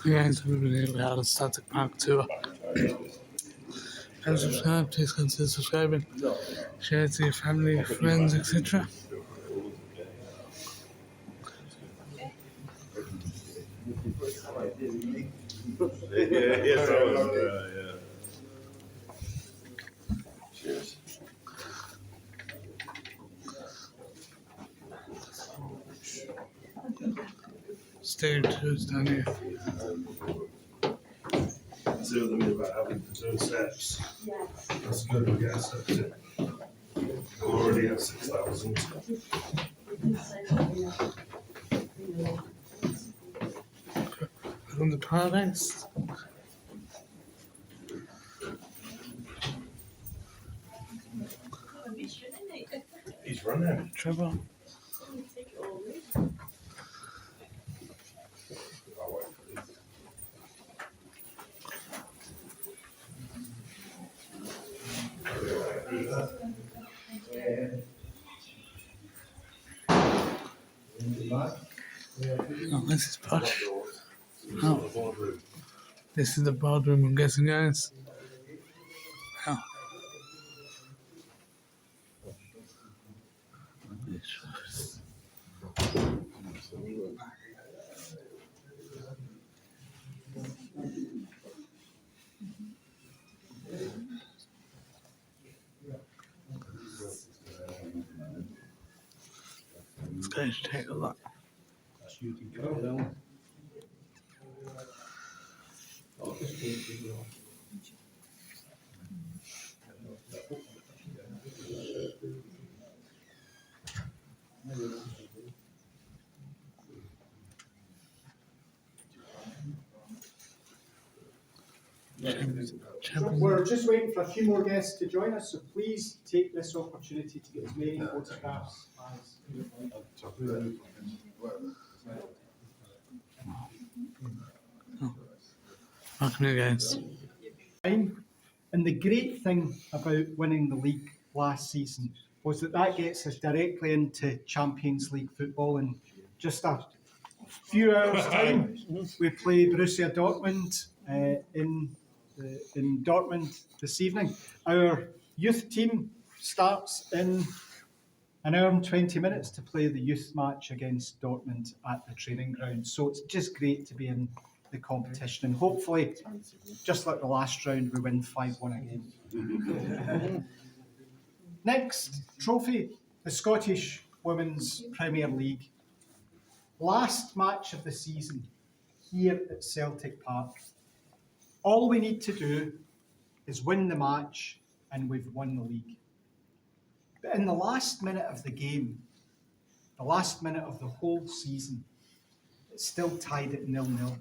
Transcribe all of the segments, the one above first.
Yeah, guys, everybody, we had a Celtic Park tour. And subscribe, please consider subscribing. Share it to your family, friends, etc. Cheers. Stay tuned down here. See what they mean about having the 2 steps. That's good, we get steps in. We're already at 6,000. From the paradise. He's running. Trevor. Oh, this is posh. Oh, this is the boardroom, I'm guessing, guys. Oh. Let's go take a look. We're just waiting for a few more guests to join us, so please take this opportunity to get as many photographs as you like. Welcome here, guys. And the great thing about winning the league last season was that gets us directly into Champions League football in just a few hours' time. We play Borussia Dortmund in Dortmund this evening. Our youth team starts in an hour and 20 minutes to play the youth match against Dortmund at the training ground. So it's just great to be in the competition, and hopefully, just like the last round, we win 5-1 again. Next trophy, the Scottish Women's Premier League. Last match of the season here at Celtic Park. All we need to do is win the match and we've won the league. But in the last minute of the game, the last minute of the whole season, it's still tied at 0-0.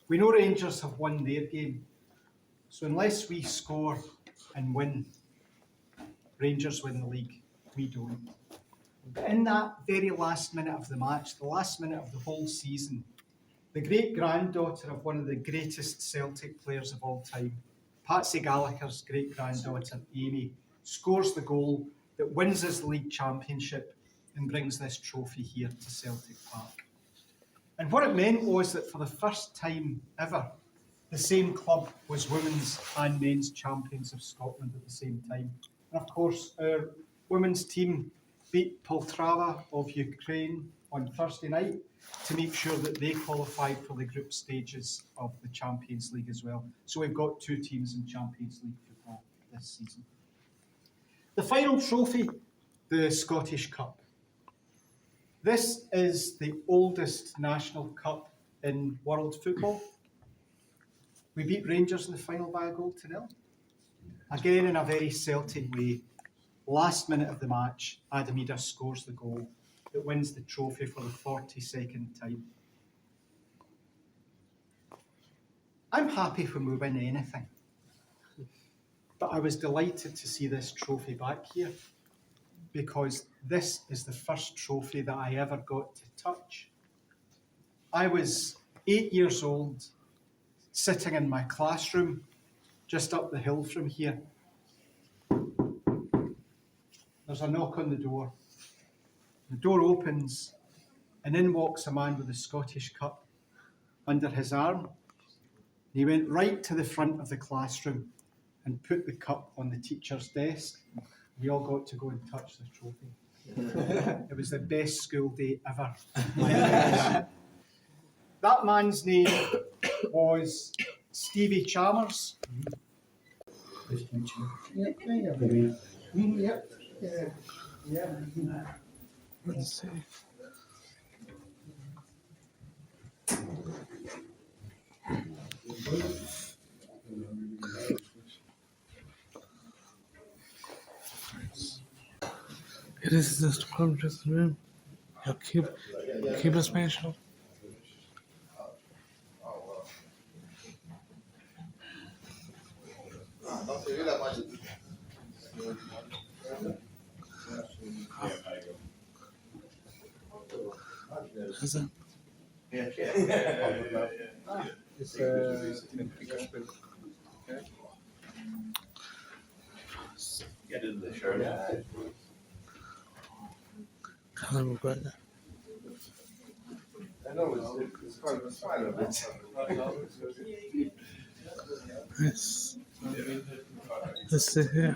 We know Rangers have won their game, so unless we score and win, Rangers win the league, we don't. But in that very last minute of the match, the last minute of the whole season, the great-granddaughter of one of the greatest Celtic players of all time, Patsy Gallagher's great-granddaughter, Amy, scores the goal that wins us the league championship and brings this trophy here to Celtic Park. And what it meant was that for the first time ever, the same club was women's and men's champions of Scotland at the same time. And of course, our women's team beat Poltava of Ukraine on Thursday night to make sure that they qualified for the group stages of the Champions League as well. So we've got 2 teams in Champions League football this season. The final trophy, the Scottish Cup. This is the oldest national cup in world football. We beat Rangers in the final by a goal to 0. Again, in a very Celtic way, last minute of the match, Adam Ida scores the goal that wins the trophy for the 42nd time. I'm happy when we win anything, but I was delighted to see this trophy back here, because this is the first trophy that I ever got to touch. I was 8 years old, sitting in my classroom just up the hill from here. There's a knock on the door. The door opens, and in walks a man with the Scottish Cup under his arm. He went right to the front of the classroom and put the cup on the teacher's desk. We all got to go and touch the trophy. It was the best school day ever. That man's name was Stevie Chalmers. Let's see. It is just a dressing room. Keep it special. Is it? Get in the shirt. Kind of regret that. I know it's fine a bit. Yes. Let's sit here.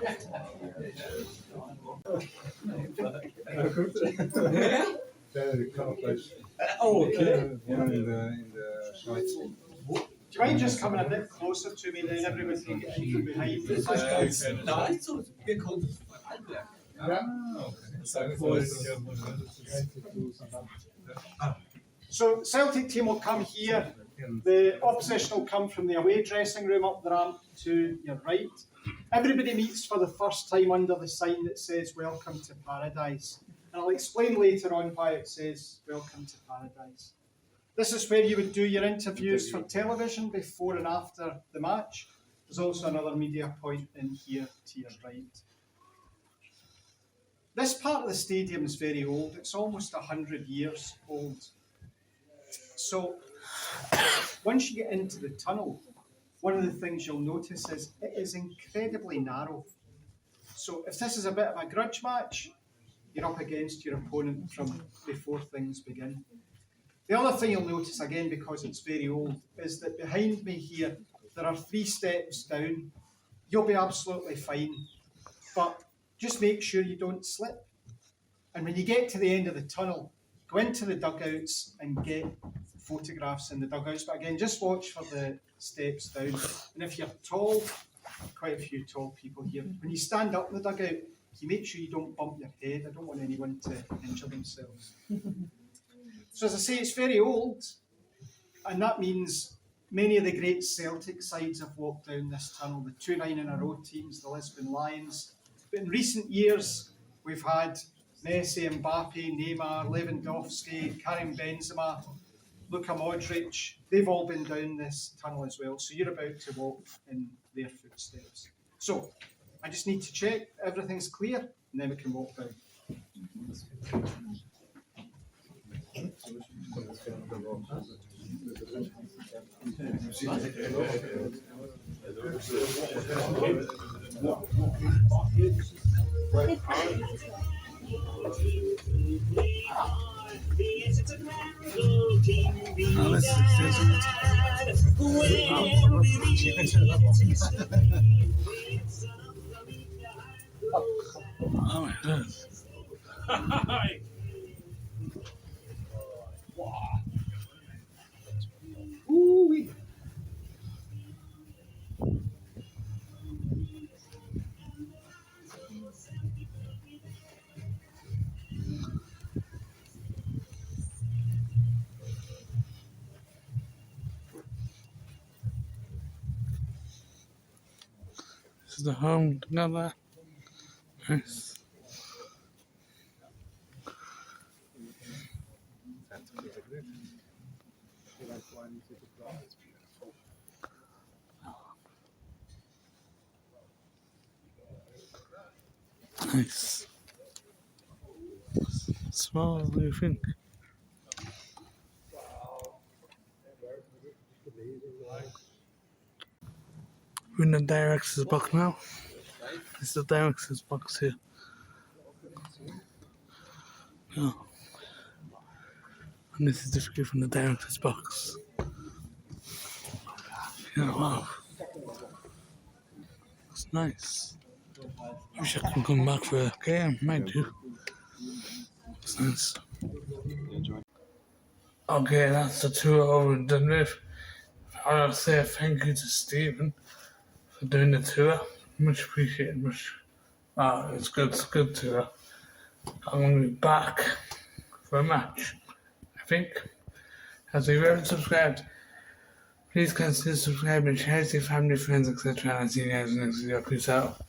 Oh, okay. Yeah, in the Schweiz. Do you mind just coming a bit closer to me, then everybody can get in from behind the background? Nein, so wir kommen So Celtic team will come here. The opposition will come from the away dressing room up the ramp to your right. Everybody meets for the first time under the sign that says "Welcome to Paradise." And I'll explain later on why it says "Welcome to Paradise." This is where you would do your interviews for television before and after the match. There's also another media point in here to your right. This part of the stadium is very old. It's almost 100 years old. So once you get into the tunnel, one of the things you'll notice is it is incredibly narrow. So if this is a bit of a grudge match, you're up against your opponent from before things begin. The other thing you'll notice, again because it's very old, is that behind me here there are 3 steps down. You'll be absolutely fine, but just make sure you don't slip. And when you get to the end of the tunnel, go into the dugouts and get photographs in the dugouts. But again, just watch for the steps down. And if you're tall, quite a few tall people here, when you stand up in the dugout, you make sure you don't bump your head. I don't want anyone to injure themselves. So as I say, it's very old, and that means many of the great Celtic sides have walked down this tunnel, the 2 9-in-a-row teams, the Lisbon Lions. But in recent years, we've had Messi, Mbappe, Neymar, Lewandowski, Karim Benzema, Luka Modric. They've all been down this tunnel as well, so you're about to walk in their footsteps. So I just need to check everything's clear, and then we can walk down. Oh my goodness. Ooh-wee. This is the home together. Nice. Nice. Small, what do you think? We're in the director's box now. This is the director's box here. Oh. And this is the view from the director's box. Yeah, wow. It's nice. I wish I could come back for a game. Might do. It's nice. Okay, that's the tour over and done with. I want to say thank you to Stephen for doing the tour. Much appreciated. It's good. It's a good tour. I'm going to be back for a match, I think. As you haven't subscribed, please consider subscribing, share to your family, friends, etc. And I'll see you guys in the next video. Peace out.